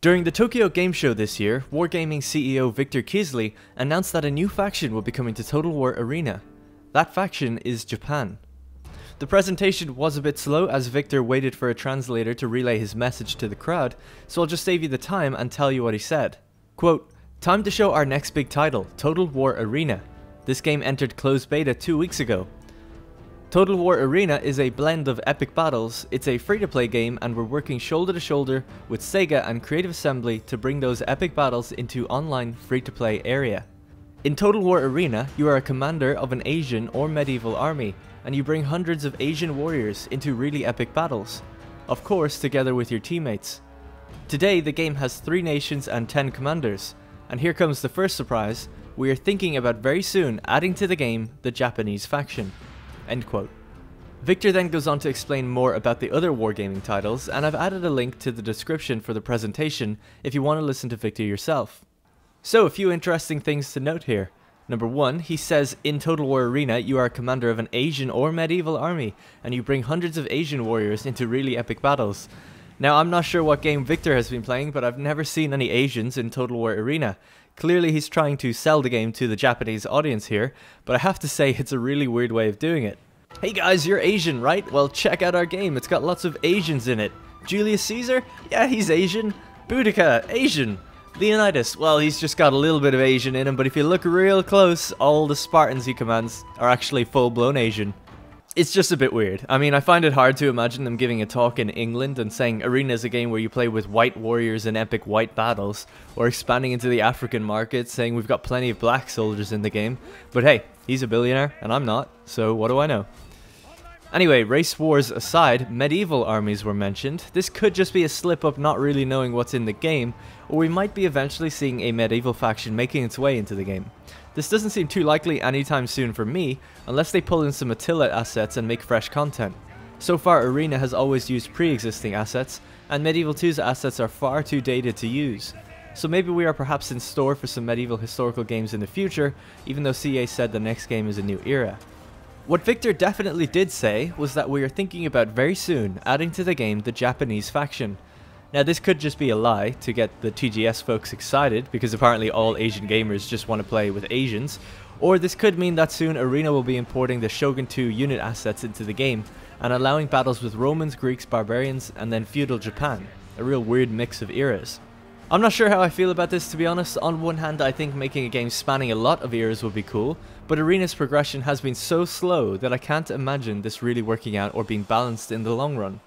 During the Tokyo Game Show this year, Wargaming CEO Victor Kislyi announced that a new faction will be coming to Total War Arena. That faction is Japan. The presentation was a bit slow as Victor waited for a translator to relay his message to the crowd, so I'll just save you the time and tell you what he said. Quote, "Time to show our next big title, Total War Arena. This game entered closed beta 2 weeks ago. Total War Arena is a blend of epic battles, it's a free-to-play game, and we're working shoulder to shoulder with Sega and Creative Assembly to bring those epic battles into online free-to-play area. In Total War Arena, you are a commander of an Asian or medieval army, and you bring hundreds of Asian warriors into really epic battles. Of course, together with your teammates. Today, the game has 3 nations and 10 commanders, and here comes the first surprise, we are thinking about very soon adding to the game the Japanese faction." End quote. Victor then goes on to explain more about the other Wargaming titles, and I've added a link to the description for the presentation if you want to listen to Victor yourself. So, a few interesting things to note here. Number 1, he says in Total War Arena you are a commander of an Asian or medieval army, and you bring hundreds of Asian warriors into really epic battles. Now, I'm not sure what game Victor has been playing, but I've never seen any Asians in Total War Arena. Clearly he's trying to sell the game to the Japanese audience here, but I have to say it's a really weird way of doing it. Hey guys, you're Asian, right? Well, check out our game, it's got lots of Asians in it. Julius Caesar? Yeah, he's Asian. Boudica? Asian. Leonidas? Well, he's just got a little bit of Asian in him, but if you look real close, all the Spartans he commands are actually full-blown Asian. It's just a bit weird. I mean, I find it hard to imagine them giving a talk in England and saying Arena is a game where you play with white warriors in epic white battles, or expanding into the African market saying we've got plenty of black soldiers in the game. But hey, he's a billionaire and I'm not, so what do I know? Anyway, race wars aside, medieval armies were mentioned. This could just be a slip up not really knowing what's in the game, or we might be eventually seeing a medieval faction making its way into the game. This doesn't seem too likely anytime soon for me, unless they pull in some Attila assets and make fresh content. So far, Arena has always used pre-existing assets, and Medieval 2's assets are far too dated to use. So maybe we are perhaps in store for some medieval historical games in the future, even though CA said the next game is a new era. What Victor definitely did say was that we are thinking about very soon adding to the game the Japanese faction. Now this could just be a lie to get the TGS folks excited, because apparently all Asian gamers just want to play with Asians, or this could mean that soon Arena will be importing the Shogun 2 unit assets into the game, and allowing battles with Romans, Greeks, Barbarians, and then feudal Japan, a real weird mix of eras. I'm not sure how I feel about this, to be honest. On one hand, I think making a game spanning a lot of eras would be cool, but Arena's progression has been so slow that I can't imagine this really working out or being balanced in the long run.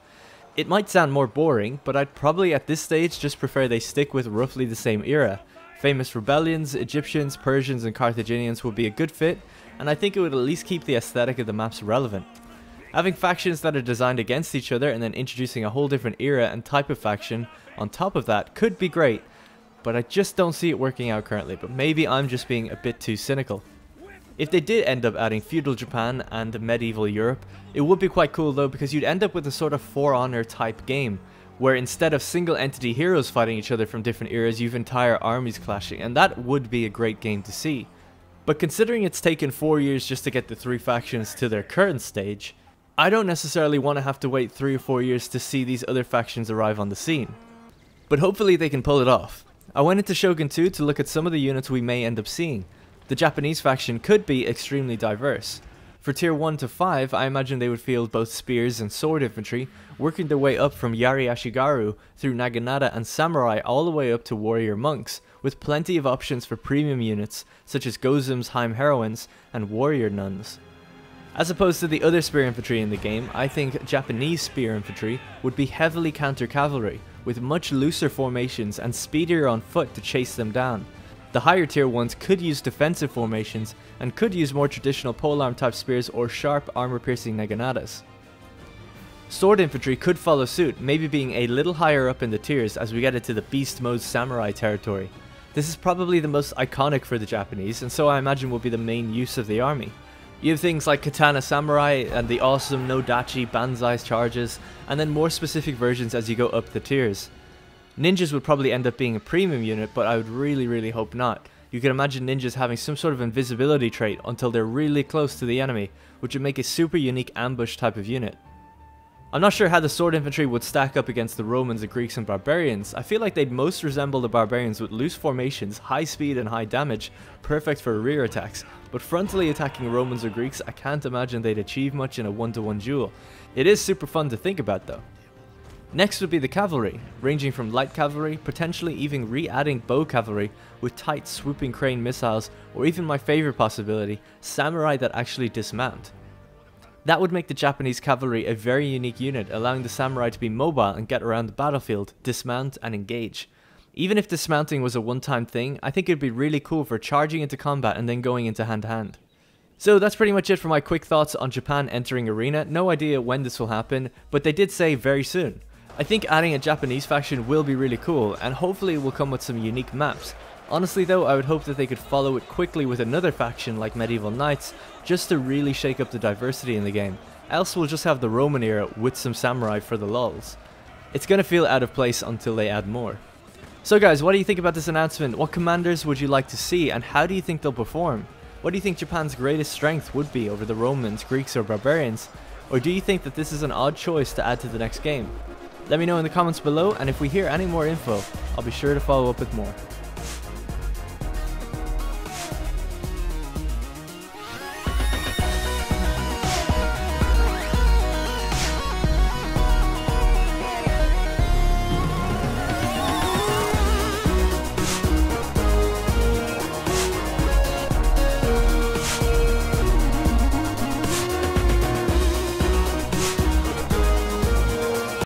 It might sound more boring, but I'd probably at this stage just prefer they stick with roughly the same era. Famous rebellions, Egyptians, Persians and Carthaginians would be a good fit, and I think it would at least keep the aesthetic of the maps relevant. Having factions that are designed against each other and then introducing a whole different era and type of faction on top of that could be great, but I just don't see it working out currently, but maybe I'm just being a bit too cynical. If they did end up adding feudal Japan and medieval Europe, it would be quite cool though, because you'd end up with a sort of For Honor type game, where instead of single entity heroes fighting each other from different eras, you've entire armies clashing, and that would be a great game to see. But considering it's taken 4 years just to get the 3 factions to their current stage, I don't necessarily want to have to wait 3 or 4 years to see these other factions arrive on the scene. But hopefully they can pull it off. I went into Shogun 2 to look at some of the units we may end up seeing. The Japanese faction could be extremely diverse. For tier 1 to 5, I imagine they would field both spears and sword infantry, working their way up from Yari Ashigaru through Naginata and Samurai all the way up to warrior monks, with plenty of options for premium units such as Gozums, Heim Heroines, and warrior nuns. As opposed to the other spear infantry in the game, I think Japanese spear infantry would be heavily counter-cavalry, with much looser formations and speedier on foot to chase them down. The higher tier ones could use defensive formations and could use more traditional polearm type spears or sharp armor piercing naganatas. Sword infantry could follow suit, maybe being a little higher up in the tiers as we get into the beast mode samurai territory. This is probably the most iconic for the Japanese, and so I imagine will be the main use of the army. You have things like Katana Samurai and the awesome no-dachi Banzai charges, and then more specific versions as you go up the tiers. Ninjas would probably end up being a premium unit, but I would really hope not. You can imagine ninjas having some sort of invisibility trait until they're really close to the enemy, which would make a super unique ambush type of unit. I'm not sure how the sword infantry would stack up against the Romans, the Greeks and barbarians. I feel like they'd most resemble the barbarians with loose formations, high speed and high damage, perfect for rear attacks, but frontally attacking Romans or Greeks, I can't imagine they'd achieve much in a 1-to-1 duel. It is super fun to think about though. Next would be the cavalry, ranging from light cavalry, potentially even re-adding bow cavalry with tight swooping crane missiles, or even my favorite possibility, samurai that actually dismount. That would make the Japanese cavalry a very unique unit, allowing the samurai to be mobile and get around the battlefield, dismount and engage. Even if dismounting was a one-time thing, I think it'd be really cool for charging into combat and then going into hand-to-hand. So that's pretty much it for my quick thoughts on Japan entering Arena. No idea when this will happen, but they did say very soon. I think adding a Japanese faction will be really cool, and hopefully it will come with some unique maps. Honestly though, I would hope that they could follow it quickly with another faction like Medieval Knights, just to really shake up the diversity in the game. Else we'll just have the Roman era with some samurai for the lulz. It's gonna feel out of place until they add more. So guys, what do you think about this announcement? What commanders would you like to see, and how do you think they'll perform? What do you think Japan's greatest strength would be over the Romans, Greeks or barbarians? Or do you think that this is an odd choice to add to the next game? Let me know in the comments below, and if we hear any more info, I'll be sure to follow up with more.